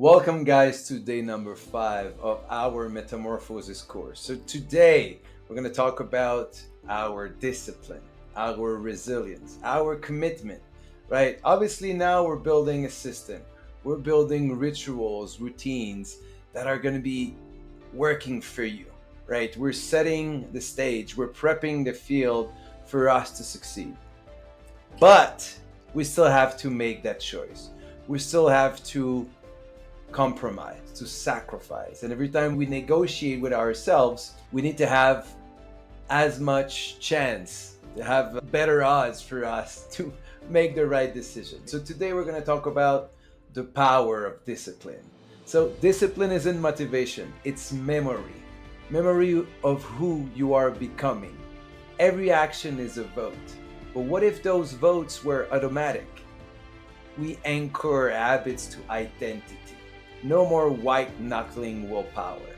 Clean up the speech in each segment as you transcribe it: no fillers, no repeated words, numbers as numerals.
Welcome, guys, to day number 5 of our Metamorphosis course. So, today we're going to talk about our discipline, our resilience, our commitment, right? Obviously, now we're building a system, we're building rituals, routines that are going to be working for you, right? We're setting the stage, we're prepping the field for us to succeed. But we still have to make that choice. We still have to compromise, to sacrifice. And every time we negotiate with ourselves, we need to have as much chance to have better odds for us to make the right decision. So today we're going to talk about the power of discipline. So discipline isn't motivation, it's memory of who you are becoming. Every action is a vote. But what if those votes were automatic? We anchor habits to identity. No more white knuckling willpower.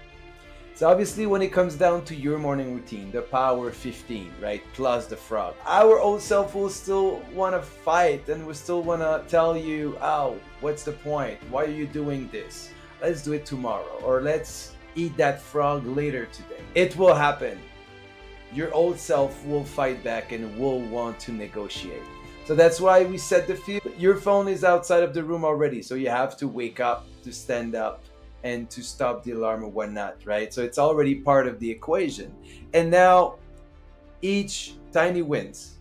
So obviously when it comes down to your morning routine, the power 15, right, plus the frog, our old self will still want to fight and will still want to tell you, oh, what's the point? Why are you doing this? Let's do it tomorrow, or let's eat that frog later today. It will happen. Your old self will fight back and will want to negotiate. So that's why we set the field. Your phone is outside of the room already, so you have to wake up, to stand up, and to stop the alarm or whatnot, right? So it's already part of the equation. And now each tiny wins,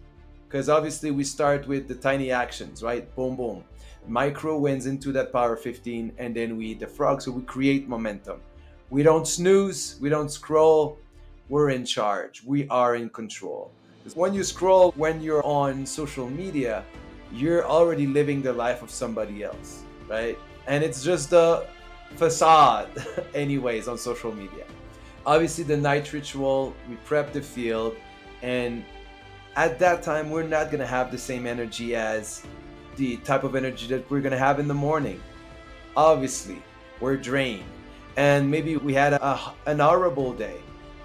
because obviously we start with the tiny actions, right? Boom, boom. Micro wins into that power 15, and then we eat the frog, so we create momentum. We don't snooze, we don't scroll, we're in charge, we are in control. When you scroll, when you're on social media, you're already living the life of somebody else, right? And it's just a facade, anyways, on social media. Obviously, the night ritual, we prep the field, and at that time, we're not going to have the same energy as the type of energy that we're going to have in the morning. Obviously, we're drained, and maybe we had an horrible day,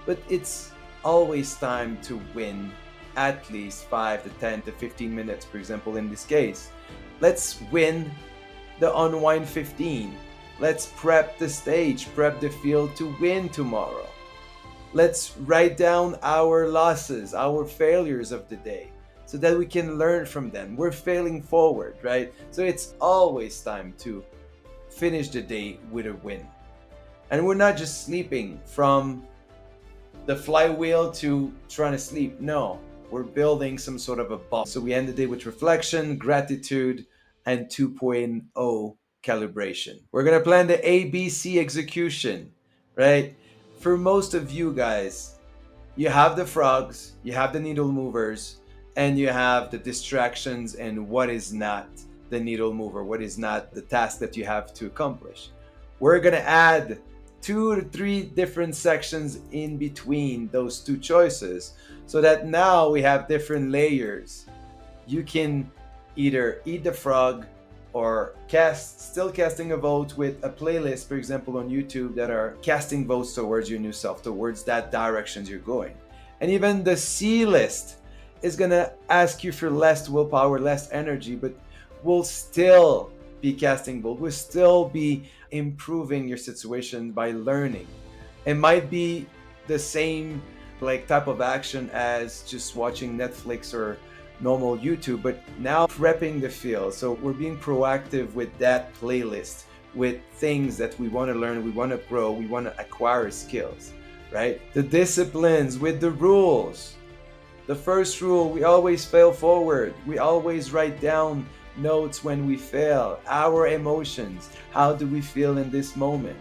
but it's always time to win at least 5 to 10 to 15 minutes, for example, in this case. Let's win the Unwind 15. Let's prep the stage, prep the field to win tomorrow. Let's write down our losses, our failures of the day, so that we can learn from them. We're failing forward, right? So it's always time to finish the day with a win. And we're not just sleeping from the flywheel to trying to sleep. No, we're building some sort of a ball. So we end the day with reflection, gratitude, and 2.0 calibration. We're going to plan the ABC execution, right? For most of you guys, you have the frogs, you have the needle movers, and you have the distractions and what is not the needle mover, what is not the task that you have to accomplish. We're going to add 2 to 3 different sections in between those two choices so that now we have different layers. You can either eat the frog or still casting a vote with a playlist, for example, on YouTube that are casting votes towards your new self, towards that directions you're going. And even the C list is gonna ask you for less willpower, less energy, but will still be casting vote, will still be improving your situation by learning. It might be the same type of action as just watching Netflix or normal YouTube, but now prepping the field. So we're being proactive with that playlist, with things that we want to learn, we want to grow, we want to acquire skills, right? The disciplines with the rules. The first rule, we always fail forward. We always write down notes when we fail, our emotions, how do we feel in this moment?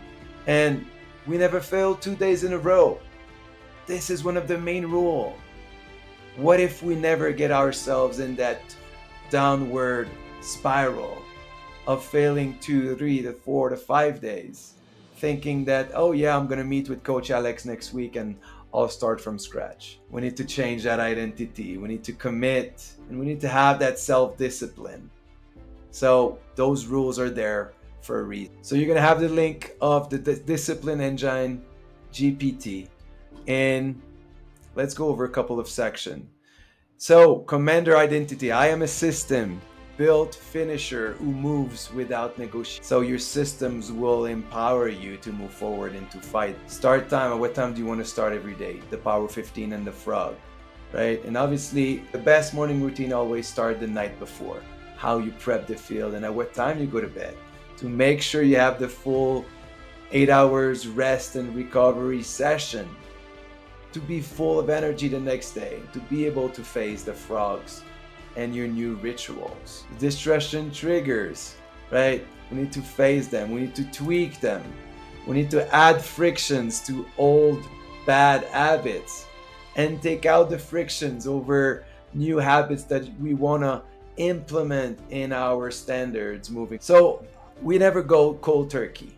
And we never fail 2 days in a row. This is one of the main rules. What if we never get ourselves in that downward spiral of failing 2, 3 to 4 to 5 days, thinking that, oh yeah, I'm going to meet with Coach Alex next week and I'll start from scratch. We need to change that identity. We need to commit, and we need to have that self-discipline. So those rules are there for a reason. So you're going to have the link of the Discipline Engine GPT, and let's go over a couple of sections. So, commander identity. I am a system. built finisher who moves without negotiation. So your systems will empower you to move forward and to fight. Start time, at what time do you want to start every day? The Power 15 and the frog, right? And obviously the best morning routine always start the night before. How you prep the field and at what time you go to bed, to make sure you have the full 8 hours rest and recovery session, to be full of energy the next day, to be able to face the frogs and your new rituals. Distraction triggers, right? We need to face them. We need to tweak them. We need to add frictions to old bad habits and take out the frictions over new habits that we want to implement in our standards moving. So we never go cold turkey.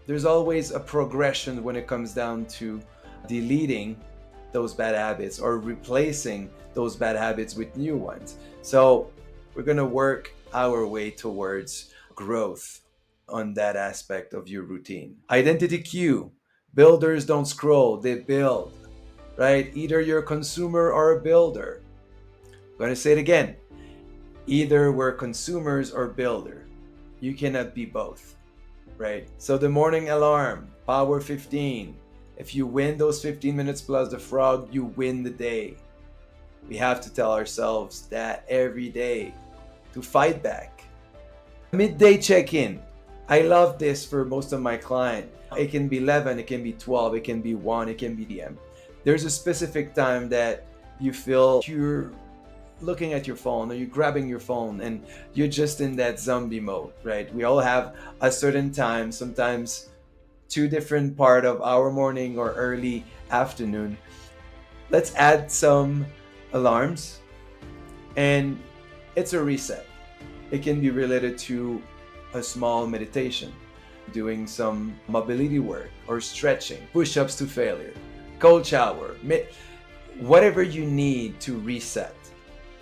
There's always a progression when it comes down to deleting those bad habits or replacing those bad habits with new ones. So we're going to work our way towards growth on that aspect of your routine. Identity cue. Builders don't scroll, they build, right? Either you're a consumer or a builder. I'm going to say it again. Either we're consumers or builder. You cannot be both, right? So the morning alarm, Power 15. If you win those 15 minutes plus the frog, you win the day. We have to tell ourselves that every day to fight back. Midday check-in. I love this for most of my clients. It can be 11, it can be 12, it can be 1, it can be PM. There's a specific time that you feel you're looking at your phone or you're grabbing your phone and you're just in that zombie mode, right? We all have a certain time, sometimes two different part of our morning or early afternoon. Let's add some alarms and it's a reset. It can be related to a small meditation, doing some mobility work or stretching, push-ups to failure, cold shower, whatever you need to reset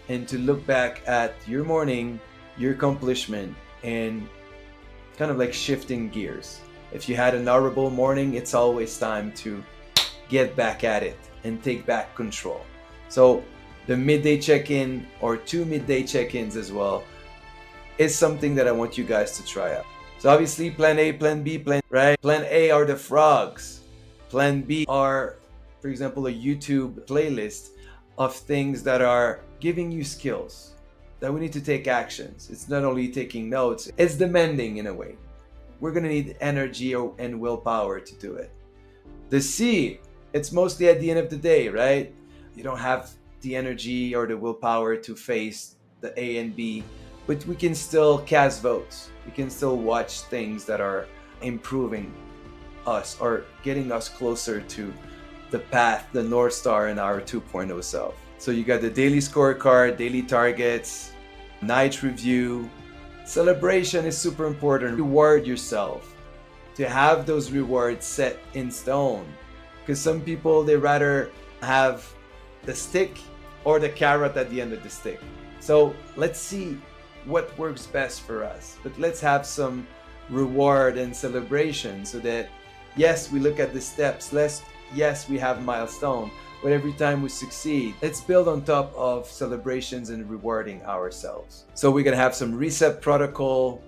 and to look back at your morning, your accomplishment, and kind of like shifting gears. If you had an horrible morning, it's always time to get back at it and take back control. So the midday check-in or 2 midday check-ins as well is something that I want you guys to try out. So obviously plan A, plan B, right? Plan A are the frogs. Plan B are, for example, a YouTube playlist of things that are giving you skills that we need to take actions. It's not only taking notes, it's demanding in a way. We're gonna need energy and willpower to do it. The C, it's mostly at the end of the day, right? You don't have the energy or the willpower to face the A and B, but we can still cast votes. We can still watch things that are improving us or getting us closer to the path, the North Star in our 2.0 self. So you got the daily scorecard, daily targets, night review. Celebration is super important. Reward yourself. To have those rewards set in stone. Because some people, they rather have the stick or the carrot at the end of the stick. So let's see what works best for us. But let's have some reward and celebration so that, yes, we look at the steps. Yes, we have milestone. But every time we succeed, let's build on top of celebrations and rewarding ourselves. So we're gonna have some reset protocol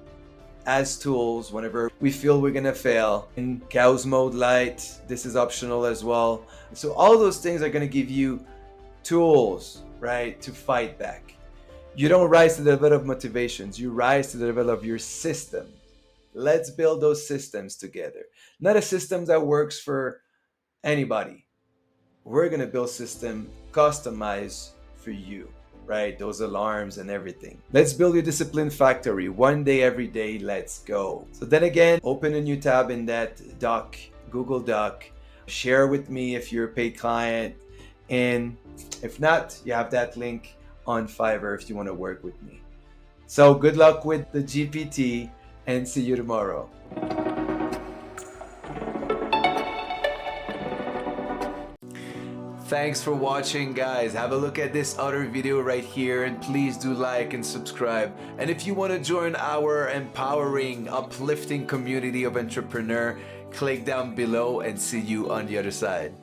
as tools whenever we feel we're gonna fail. In Chaos Mode Light, this is optional as well. So all those things are gonna give you tools, right, to fight back. You don't rise to the level of motivations, you rise to the level of your system. Let's build those systems together. Not a system that works for anybody. We're gonna build system customized for you, right? Those alarms and everything. Let's build your discipline factory. One day, every day, let's go. So then again, open a new tab in that doc, Google Doc. Share with me if you're a paid client. And if not, you have that link on Fiverr if you wanna work with me. So good luck with the GPT and see you tomorrow. Thanks for watching, guys. Have a look at this other video right here and please do like and subscribe. And if you want to join our empowering, uplifting community of entrepreneur, click down below and see you on the other side.